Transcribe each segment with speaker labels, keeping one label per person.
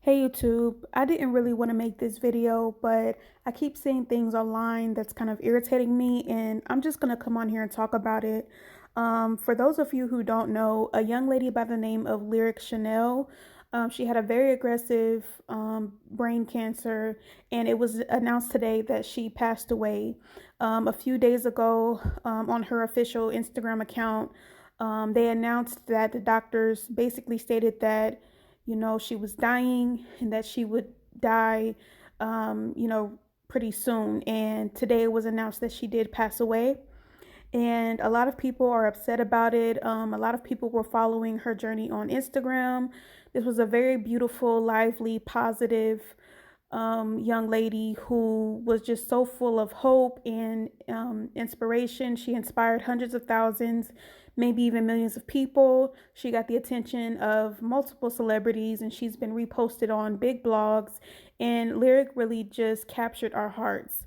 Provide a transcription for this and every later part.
Speaker 1: Hey YouTube, I didn't really want to make this video, but I keep seeing things online that's kind of irritating me, and I'm just going to come on here and talk about it. For those of you who don't know, a young lady by the name of Lyric Chanel, she had a very aggressive brain cancer, and it was announced today that she passed away. A few days ago, on her official Instagram account, they announced that the doctors basically stated that she was dying and that she would die, pretty soon. And today it was announced that she did pass away. And a lot of people are upset about it. A lot of people were following her journey on Instagram. This was a very beautiful, lively, positive young lady who was just so full of hope and inspiration. She inspired hundreds of thousands, maybe even millions of people. She got the attention of multiple celebrities, and she's been reposted on big blogs. And Lyric really just captured our hearts.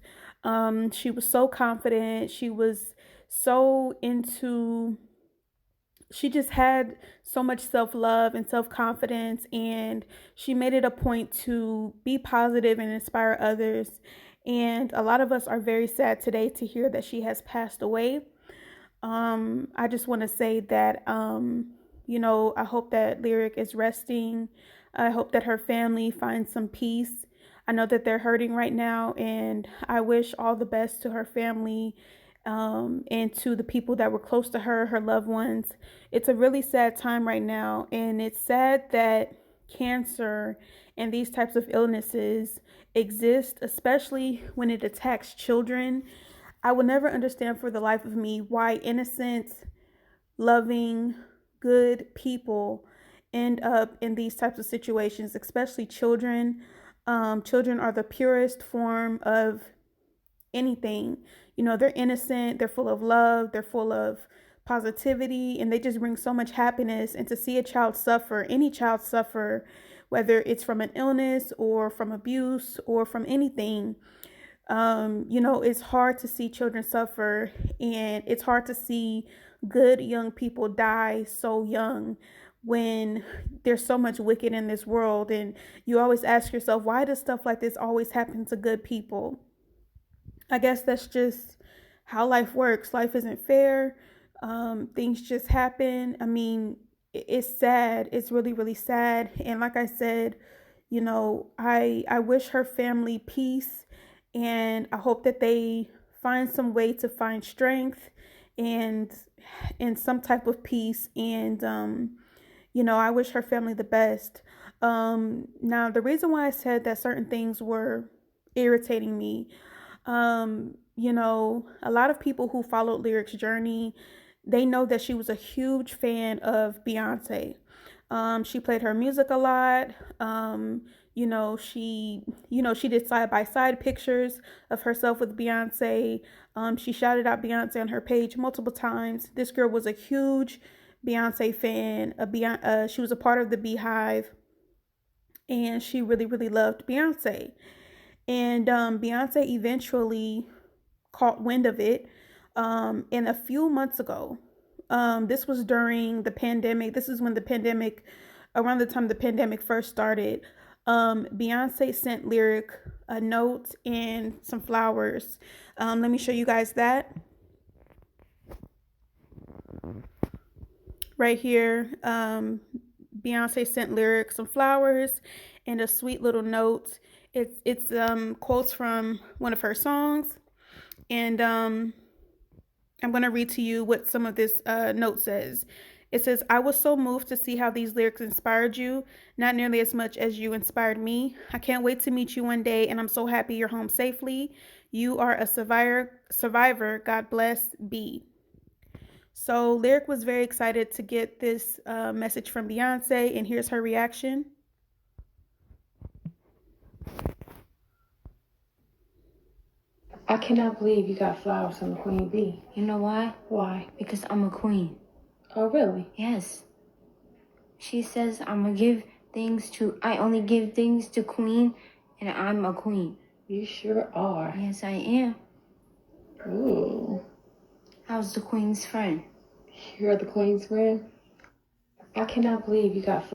Speaker 1: She was so confident. She was so into she just had so much self-love and self-confidence, and she made it a point to be positive and inspire others. And a lot of us are very sad today to hear that she has passed away. I just want to say that I hope that Lyric is resting. I hope that her family finds some peace. I know that they're hurting right now, and I wish all the best to her family, and to the people that were close to her, her loved ones. It's a really sad time right now, and it's sad that cancer and these types of illnesses exist, especially when it attacks children. I will never understand for the life of me why innocent, loving, good people end up in these types of situations, especially children. Children are the purest form of anything. They're innocent, they're full of love, they're full of positivity, and they just bring so much happiness. And to see a child suffer, any child suffer, whether it's from an illness or from abuse or from anything, it's hard to see children suffer, and it's hard to see good young people die so young when there's so much wicked in this world. And you always ask yourself, why does stuff like this always happen to good people? I guess that's just how life works. Life isn't fair. Things just happen. I mean, it's sad. It's really, really sad. And like I said, I wish her family peace, and I hope that they find some way to find strength and some type of peace. And I wish her family the best. Now, the reason why I said that certain things were irritating me, a lot of people who followed Lyric's journey, they know that she was a huge fan of Beyonce. She played her music a lot. She did side by side pictures of herself with Beyonce. She shouted out Beyonce on her page multiple times. This girl was a huge Beyonce fan. She was a part of the Beehive, and she really, really loved Beyonce. And Beyonce eventually caught wind of it. And a few months ago, this was during the pandemic. This is when around the time the pandemic first started. Beyonce sent Lyric a note and some flowers. Let me show you guys that. Right here, Beyonce sent Lyric some flowers and a sweet little note. It's quotes from one of her songs, and I'm gonna read to you what some of this note says. It says, "I was so moved to see how these lyrics inspired you, not nearly as much as you inspired me. I can't wait to meet you one day, and I'm so happy you're home safely. You are a survivor. God bless, B." So Lyric was very excited to get this message from Beyonce, and here's her reaction.
Speaker 2: I cannot believe you got flowers from the Queen Bee.
Speaker 3: You know why?
Speaker 2: Why?
Speaker 3: Because I'm a queen.
Speaker 2: Oh, really?
Speaker 3: Yes. She says I only give things to queen, and I'm a queen.
Speaker 2: You sure are.
Speaker 3: Yes, I am.
Speaker 2: Ooh.
Speaker 3: How's the queen's friend?
Speaker 2: You're the Queen's friend? I cannot believe you got flowers.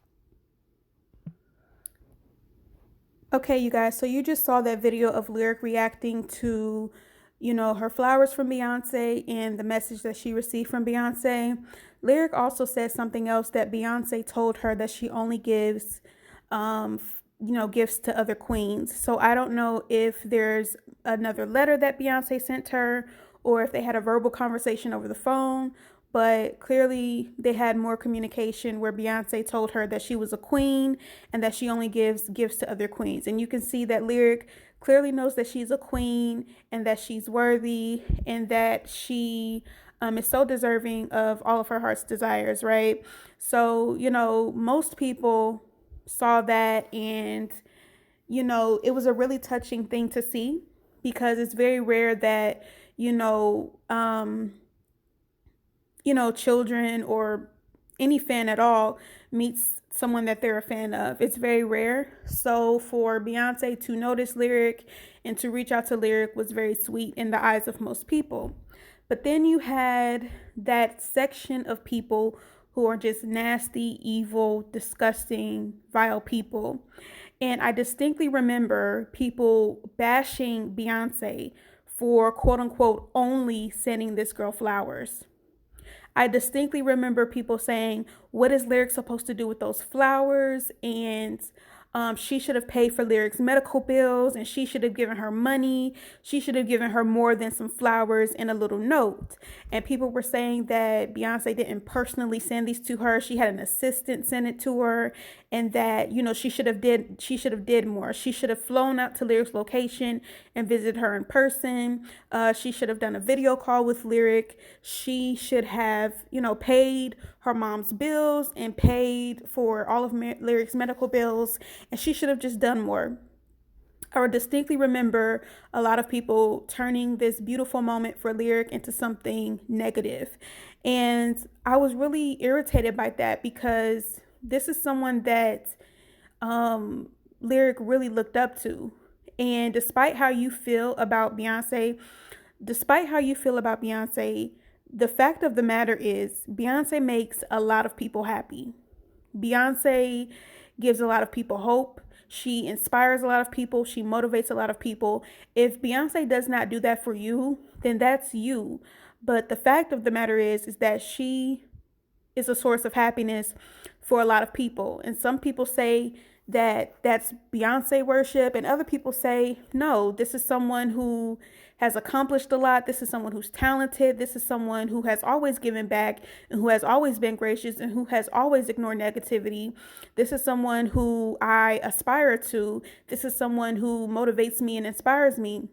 Speaker 1: Okay, you guys, so you just saw that video of Lyric reacting to, her flowers from Beyonce and the message that she received from Beyonce. Lyric also said something else, that Beyonce told her that she only gives, gifts to other queens. So I don't know if there's another letter that Beyonce sent her or if they had a verbal conversation over the phone, but clearly they had more communication where Beyonce told her that she was a queen and that she only gives gifts to other queens. And you can see that Lyric clearly knows that she's a queen and that she's worthy and that she is so deserving of all of her heart's desires, right? So, most people saw that, and, it was a really touching thing to see, because it's very rare that, you know, um, children or any fan at all meets someone that they're a fan of. It's very rare. So for Beyonce to notice Lyric and to reach out to Lyric was very sweet in the eyes of most people. But then you had that section of people who are just nasty, evil, disgusting, vile people. And I distinctly remember people bashing Beyonce for quote unquote only sending this girl flowers. I distinctly remember people saying, what is Lyric supposed to do with those flowers? And she should have paid for Lyric's medical bills, and she should have given her money. She should have given her more than some flowers and a little note. And people were saying that Beyonce didn't personally send these to her. She had an assistant send it to her, and that, she should have did more. She should have flown out to Lyric's location and visited her in person. She should have done a video call with Lyric. She should have, paid her mom's bills and paid for all of Lyric's medical bills, and she should have just done more. I distinctly remember a lot of people turning this beautiful moment for Lyric into something negative. And I was really irritated by that, because this is someone that Lyric really looked up to. And despite how you feel about Beyonce, the fact of the matter is Beyonce makes a lot of people happy. Beyonce gives a lot of people hope. She inspires a lot of people. She motivates a lot of people. If Beyonce does not do that for you, then that's you. But the fact of the matter is that she is a source of happiness for a lot of people. And some people say that that's Beyonce worship, and other people say, no, this is someone who has accomplished a lot. This is someone who's talented. This is someone who has always given back and who has always been gracious and who has always ignored negativity. This is someone who I aspire to. This is someone who motivates me and inspires me.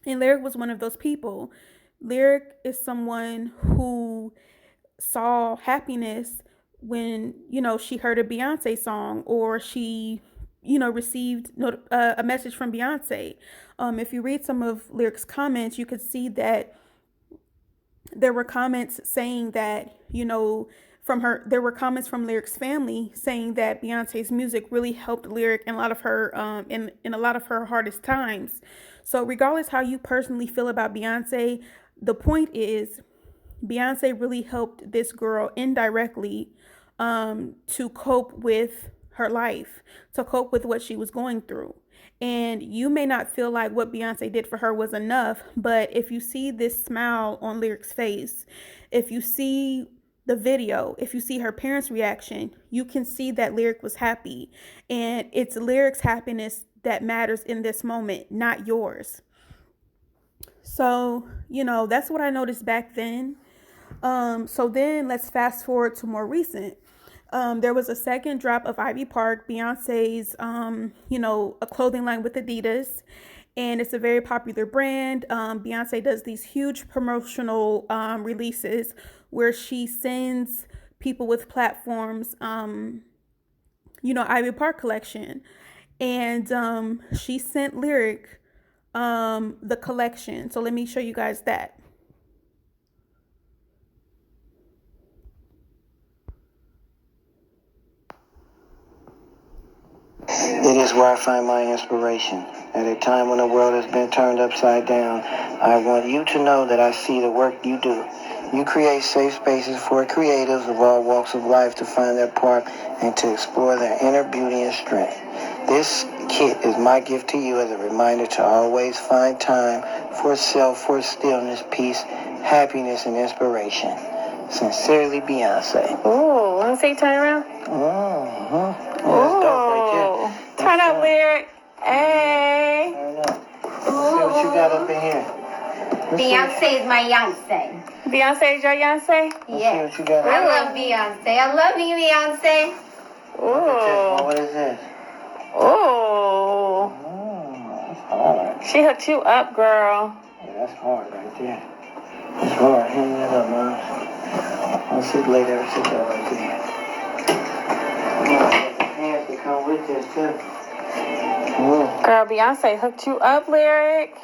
Speaker 1: And Lyric was one of those people. Lyric is someone who saw happiness when, she heard a Beyonce song, or she, received a message from Beyonce. If you read some of Lyric's comments, you could see that there were comments saying that, there were comments from Lyric's family saying that Beyonce's music really helped Lyric in a lot of her, in a lot of her hardest times. So regardless how you personally feel about Beyonce, the point is Beyonce really helped this girl indirectly to cope with her life, to cope with what she was going through. And you may not feel like what Beyonce did for her was enough, but if you see this smile on Lyric's face, if you see the video, if you see her parents' reaction, you can see that Lyric was happy. And it's Lyric's happiness that matters in this moment, not yours. So, that's what I noticed back then. So then let's fast forward to more recent. There was a second drop of Ivy Park, Beyonce's, a clothing line with Adidas, and it's a very popular brand. Beyonce does these huge promotional releases where she sends people with platforms, Ivy Park collection, and she sent Lyric the collection. So let me show you guys that.
Speaker 4: It is where I find my inspiration. At a time when the world has been turned upside down, I want you to know that I see the work you do. You create safe spaces for creatives of all walks of life to find their part and to explore their inner beauty and strength. This kit is my gift to you as a reminder to always find time for self, for stillness, peace, happiness, and inspiration. Sincerely, Beyonce.
Speaker 5: Ooh, let me see, turn around.
Speaker 4: Mm-hmm.
Speaker 5: Ooh,
Speaker 4: That's dope right there.
Speaker 5: turn up, Lyric. Hey.
Speaker 4: Turn up. Let's see what you got up in here.
Speaker 6: Beyonce is my Beyonce.
Speaker 5: Beyonce is your Beyonce?
Speaker 4: Let's see what you got.
Speaker 6: I love Beyonce. I love you, Beyonce.
Speaker 5: Ooh.
Speaker 4: What is this?
Speaker 5: Ooh.
Speaker 4: That's hard.
Speaker 5: She hooked you up, girl.
Speaker 4: Yeah, that's hard right there. That's hard. Hang that up, man. Let's just lay that shit down right there. Hands to come with this, too.
Speaker 5: Girl, Beyonce hooked you up, Lyric.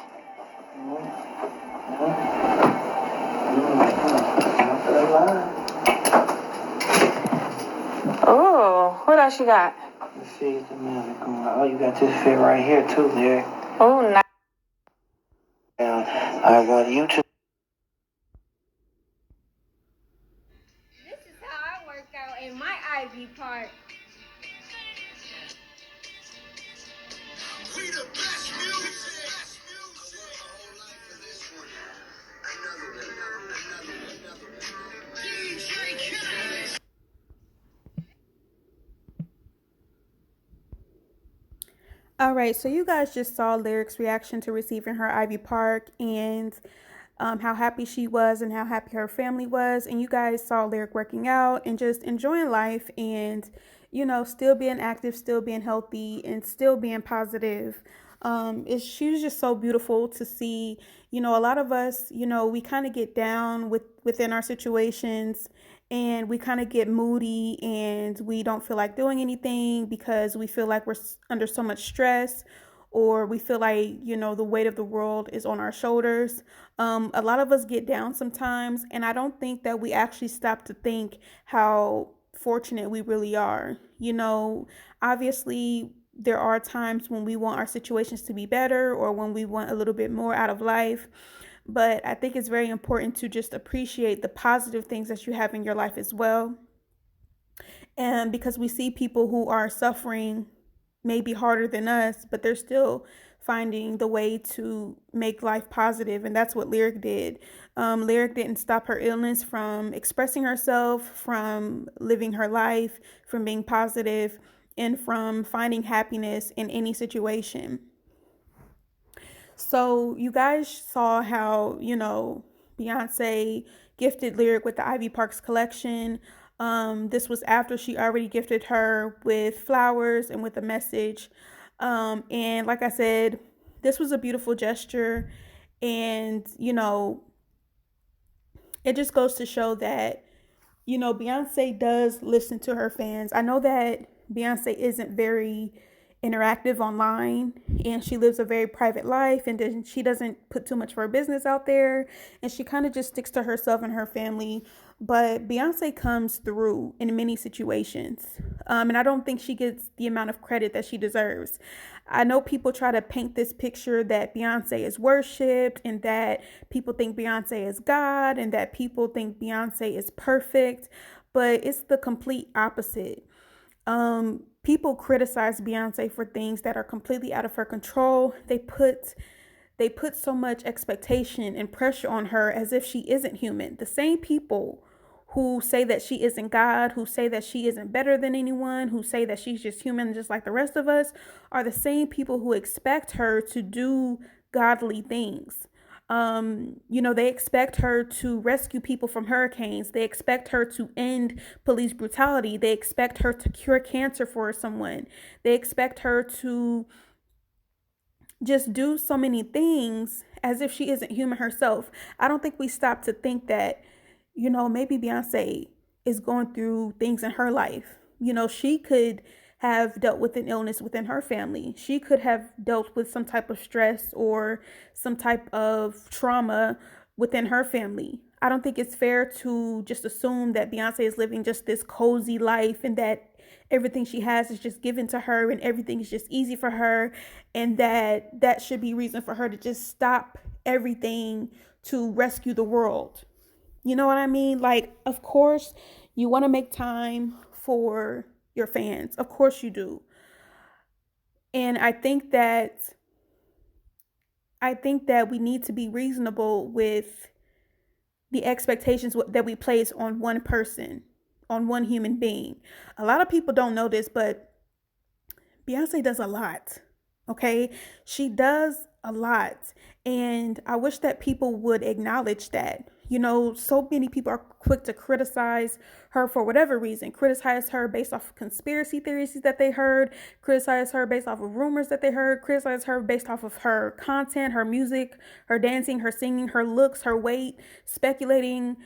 Speaker 5: Ooh, what else you got?
Speaker 4: Let's see if the music going on. Oh, you got this fit right here, too, Lyric.
Speaker 5: Ooh, nice.
Speaker 4: I want you to.
Speaker 6: This is how I work out in my Ivy part.
Speaker 7: We the best music. DJ Khaled.
Speaker 1: All right, so you guys just saw Lyric's reaction to receiving her Ivy Park and how happy she was and how happy her family was. And you guys saw Lyric working out and just enjoying life and, you know, still being active, still being healthy, and still being positive. She was just so beautiful to see. You know, a lot of us, you know, we kind of get down within our situations and we kind of get moody and we don't feel like doing anything because we feel like we're under so much stress, or we feel like, you know, the weight of the world is on our shoulders. A lot of us get down sometimes, and I don't think that we actually stop to think how fortunate we really are. You know, obviously there are times when we want our situations to be better or when we want a little bit more out of life. But I think it's very important to just appreciate the positive things that you have in your life as well. And because we see people who are suffering maybe harder than us, but they're still finding the way to make life positive. And that's what Lyric did. Lyric didn't stop her illness from expressing herself, from living her life, from being positive, and from finding happiness in any situation. So you guys saw how, you know, Beyonce gifted Lyric with the Ivy Parks collection. This was after she already gifted her with flowers and with a message. And like I said, this was a beautiful gesture. And, you know, it just goes to show that, you know, Beyonce does listen to her fans. I know that Beyonce isn't very interactive online and she lives a very private life, and then she doesn't put too much of her business out there, and she kind of just sticks to herself and her family. But Beyonce comes through in many situations, and I don't think she gets the amount of credit that she deserves. I know people try to paint this picture that Beyonce is worshipped and that people think Beyonce is God and that people think Beyonce is perfect, but it's the complete opposite. People criticize Beyonce for things that are completely out of her control. They put so much expectation and pressure on her as if she isn't human. The same people who say that she isn't God, who say that she isn't better than anyone, who say that she's just human just like the rest of us, are the same people who expect her to do godly things. You know, they expect her to rescue people from hurricanes. They expect her to end police brutality. They expect her to cure cancer for someone. They expect her to just do so many things as if she isn't human herself. I don't think we stop to think that, you know, maybe Beyonce is going through things in her life. You know, she could have dealt with an illness within her family. She could have dealt with some type of stress or some type of trauma within her family. I don't think it's fair to just assume that Beyonce is living just this cozy life and that everything she has is just given to her and everything is just easy for her, and that should be reason for her to just stop everything to rescue the world. You know what I mean? Like, of course, you want to make time for your fans. Of course you do. And I think that we need to be reasonable with the expectations that we place on one person, on one human being. A lot of people don't know this, but Beyonce does a lot. Okay? She does a lot. And I wish that people would acknowledge that. You know, so many people are quick to criticize her for whatever reason, criticize her based off of conspiracy theories that they heard, criticize her based off of rumors that they heard, criticize her based off of her content, her music, her dancing, her singing, her looks, her weight, speculating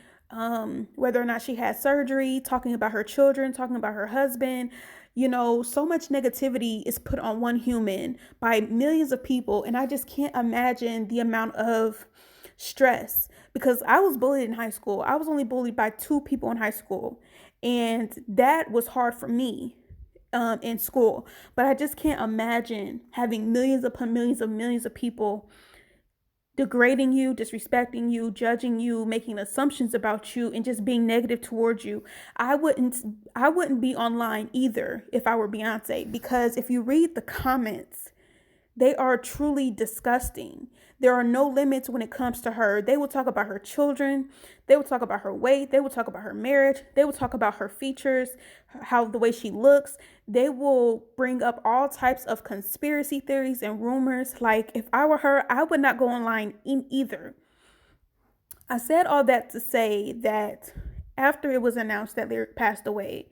Speaker 1: whether or not she had surgery, talking about her children, talking about her husband. You know, so much negativity is put on one human by millions of people. And I just can't imagine the amount of stress, because I was bullied in high school. I was only bullied by 2 people in high school. And that was hard for me in school. But I just can't imagine having millions upon millions of people degrading you, disrespecting you, judging you, making assumptions about you, and just being negative towards you. I wouldn't be online either if I were Beyonce, because if you read the comments, they are truly disgusting. There are no limits when it comes to her. They will talk about her children. They will talk about her weight. They will talk about her marriage. They will talk about her features, how the way she looks. They will bring up all types of conspiracy theories and rumors. Like, if I were her, I would not go online either. I said all that to say that after it was announced that Lyric passed away,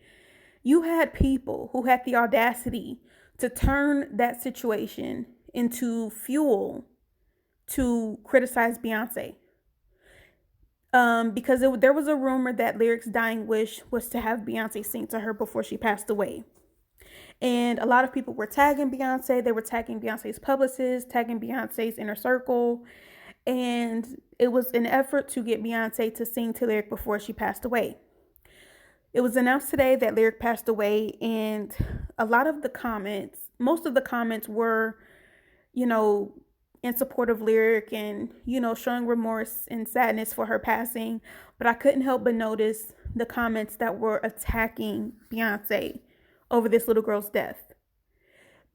Speaker 1: you had people who had the audacity to turn that situation into fuel to criticize Beyonce. Because there was a rumor that Lyric's dying wish was to have Beyonce sing to her before she passed away. And a lot of people were tagging Beyonce. They were tagging Beyonce's publicist, tagging Beyonce's inner circle. And it was an effort to get Beyonce to sing to Lyric before she passed away. It was announced today that Lyric passed away, and a lot of the comments, most of the comments were, you know, in support of Lyric and, you know, showing remorse and sadness for her passing. But I couldn't help but notice the comments that were attacking Beyonce over this little girl's death.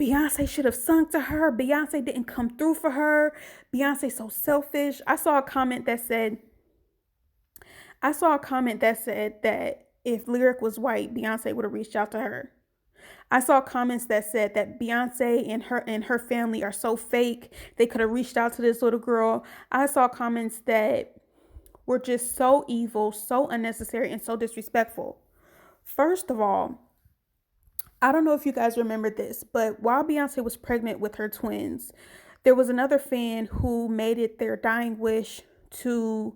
Speaker 1: Beyonce should have sung to her. Beyonce didn't come through for her. Beyonce so selfish. I saw a comment that said that if Lyric was white, Beyonce would have reached out to her. I saw comments that said that Beyonce and her family are so fake. They could have reached out to this little girl. I saw comments that were just so evil, so unnecessary, and so disrespectful. First of all, I don't know if you guys remember this, but while Beyonce was pregnant with her twins, there was another fan who made it their dying wish to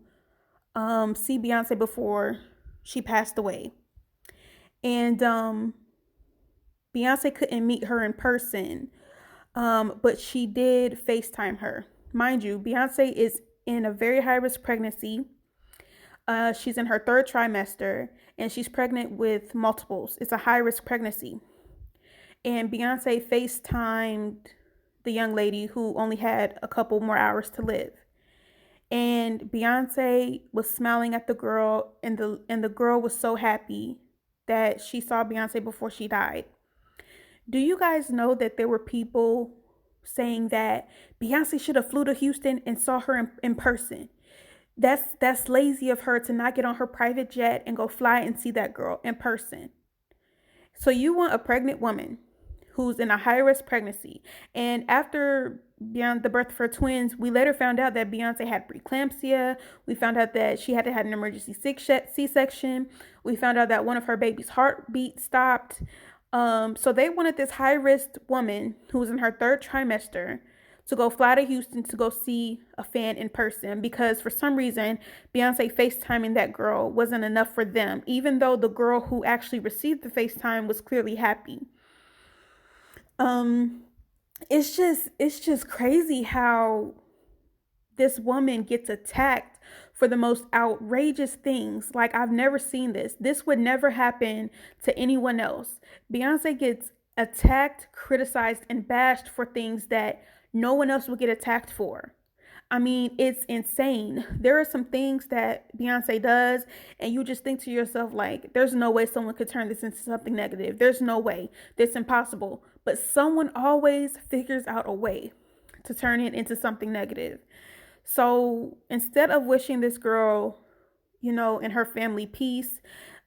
Speaker 1: see Beyonce before she passed away. And Beyonce couldn't meet her in person, but she did FaceTime her. Mind you, Beyonce is in a very high-risk pregnancy. She's in her 3rd trimester, and she's pregnant with multiples. It's a high-risk pregnancy. And Beyonce FaceTimed the young lady who only had a couple more hours to live. And Beyonce was smiling at the girl, and the girl was so happy that she saw Beyonce before she died. Do you guys know that there were people saying that Beyonce should have flew to Houston and saw her in person? That's lazy of her to not get on her private jet and go fly and see that girl in person. So you want a pregnant woman who's in a high-risk pregnancy. And after the birth of her twins, we later found out that Beyonce had preeclampsia. We found out that she had to have an emergency C-section. We found out that one of her baby's heartbeat stopped. So they wanted this high-risk woman who was in her 3rd trimester to go fly to Houston to go see a fan in person, because for some reason, Beyonce FaceTiming that girl wasn't enough for them, even though the girl who actually received the FaceTime was clearly happy. It's just crazy how this woman gets attacked for the most outrageous things. Like, I've never seen this. This would never happen to anyone else. Beyonce gets attacked, criticized, and bashed for things that no one else would get attacked for. I mean, it's insane. There are some things that Beyonce does, and you just think to yourself, like, there's no way someone could turn this into something negative. There's no way. That's impossible. But someone always figures out a way to turn it into something negative. So instead of wishing this girl, and her family peace,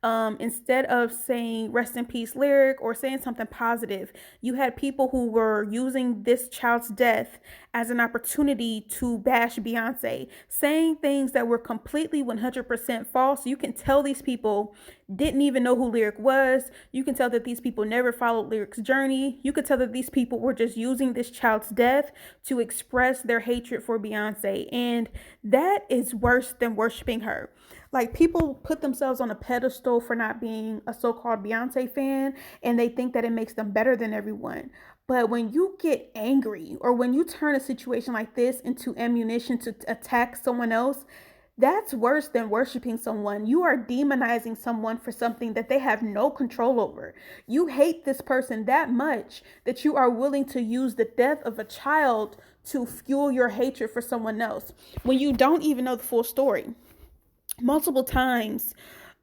Speaker 1: instead of saying rest in peace lyric or saying something positive, you had people who were using this child's death as an opportunity to bash Beyonce, saying things that were completely 100% false. You can tell these people didn't even know who Lyric was. You can tell that these people never followed Lyric's journey. You could tell that these people were just using this child's death to express their hatred for Beyonce. And that is worse than worshiping her. Like, people put themselves on a pedestal for not being a so-called Beyonce fan, and they think that it makes them better than everyone. But when you get angry, or when you turn a situation like this into ammunition to attack someone else, that's worse than worshiping someone. You are demonizing someone for something that they have no control over. You hate this person that much that you are willing to use the death of a child to fuel your hatred for someone else when you don't even know the full story. Multiple times,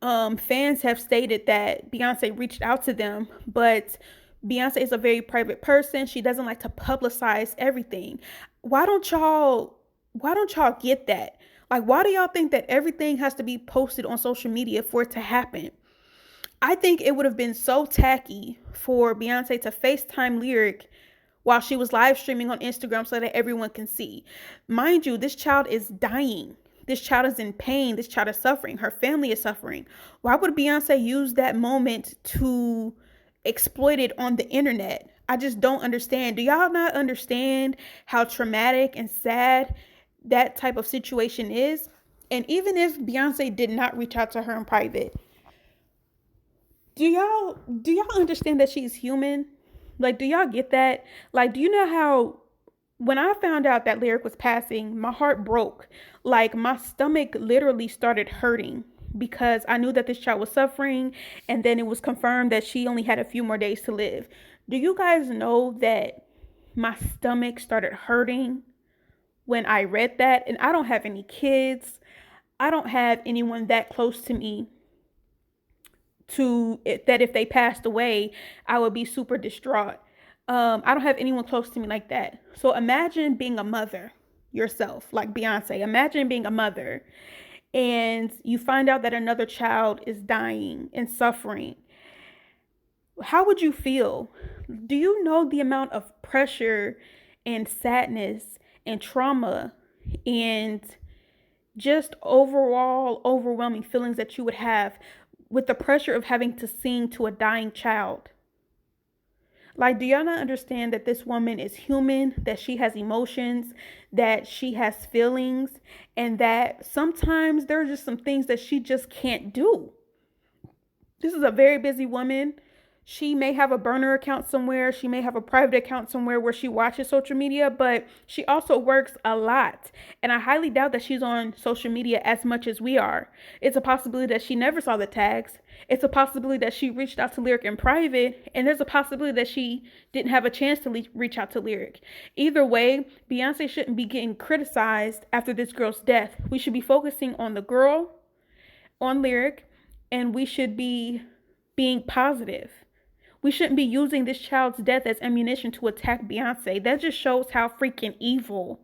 Speaker 1: fans have stated that Beyonce reached out to them, but Beyonce is a very private person. She doesn't like to publicize everything. Why don't y'all get that? Like, why do y'all think that everything has to be posted on social media for it to happen? I think it would have been so tacky for Beyonce to FaceTime Lyric while she was live streaming on Instagram so that everyone can see. Mind you, this child is dying. This child is in pain. This child is suffering. Her family is suffering. Why would Beyonce use that moment to exploit it on the internet? I just don't understand. Do y'all not understand how traumatic and sad that type of situation is? And even if Beyonce did not reach out to her in private, do y'all understand that she's human? Like, do y'all get that? Like, do you know how when I found out that Lyric was passing, my heart broke. Like, my stomach literally started hurting because I knew that this child was suffering, and then it was confirmed that she only had a few more days to live. Do you guys know that my stomach started hurting when I read that? And I don't have any kids. I don't have anyone that close to me that if they passed away, I would be super distraught. I don't have anyone close to me like that. So imagine being a mother yourself, like Beyonce. Imagine being a mother and you find out that another child is dying and suffering. How would you feel? Do you know the amount of pressure and sadness and trauma and just overall overwhelming feelings that you would have with the pressure of having to sing to a dying child? Like, do y'all not understand that this woman is human, that she has emotions, that she has feelings, and that sometimes there are just some things that she just can't do? This is a very busy woman. She may have a burner account somewhere. She may have a private account somewhere where she watches social media, but she also works a lot. And I highly doubt that she's on social media as much as we are. It's a possibility that she never saw the tags. It's a possibility that she reached out to Lyric in private. And there's a possibility that she didn't have a chance to reach out to Lyric. Either way, Beyonce shouldn't be getting criticized after this girl's death. We should be focusing on the girl, on Lyric, and we should be being positive. We shouldn't be using this child's death as ammunition to attack Beyonce. That just shows how freaking evil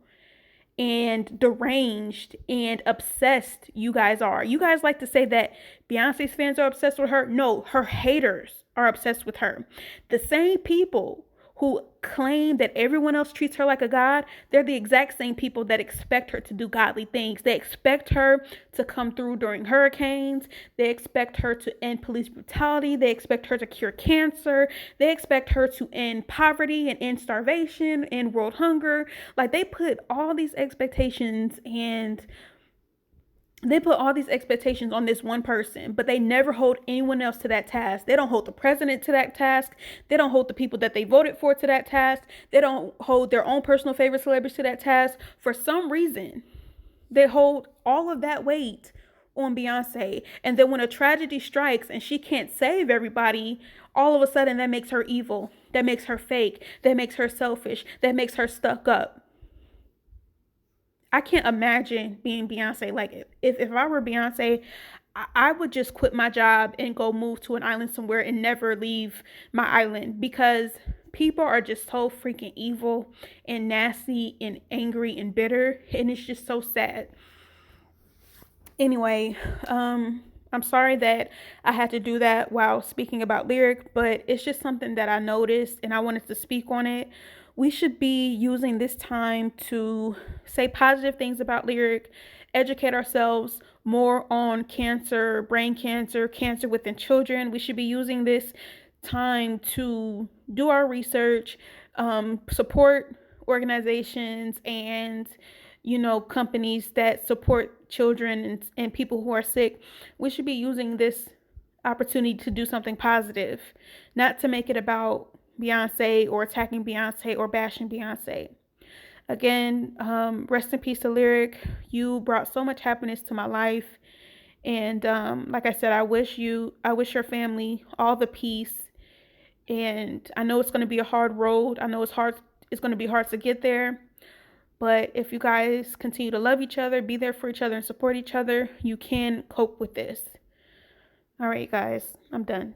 Speaker 1: and deranged and obsessed you guys are. You guys like to say that Beyonce's fans are obsessed with her. No, her haters are obsessed with her. The same people who claim that everyone else treats her like a god, they're the exact same people that expect her to do godly things. They expect her to come through during hurricanes. They expect her to end police brutality. They expect her to cure cancer. They expect her to end poverty and end starvation and world hunger. Like, they put all these expectations on this one person, but they never hold anyone else to that task. They don't hold the president to that task. They don't hold the people that they voted for to that task. They don't hold their own personal favorite celebrities to that task. For some reason, they hold all of that weight on Beyonce. And then when a tragedy strikes and she can't save everybody, all of a sudden that makes her evil. That makes her fake. That makes her selfish. That makes her stuck up. I can't imagine being Beyonce. Like if I were Beyonce, I would just quit my job and go move to an island somewhere and never leave my island, because people are just so freaking evil and nasty and angry and bitter, and it's just so sad. Anyway, I'm sorry that I had to do that while speaking about Lyric, but it's just something that I noticed and I wanted to speak on it. We should be using this time to say positive things about Lyric, educate ourselves more on cancer, brain cancer, cancer within children. We should be using this time to do our research, support organizations and companies that support children and people who are sick. We should be using this opportunity to do something positive, not to make it about Beyonce or attacking Beyonce or bashing Beyonce. Again, rest in peace to Lyric. You brought so much happiness to my life, and like I said, I wish your family all the peace. And I know it's going to be a hard road. I know it's going to be hard to get there. But if you guys continue to love each other, be there for each other, and support each other, you can cope with this. All right, guys, I'm done.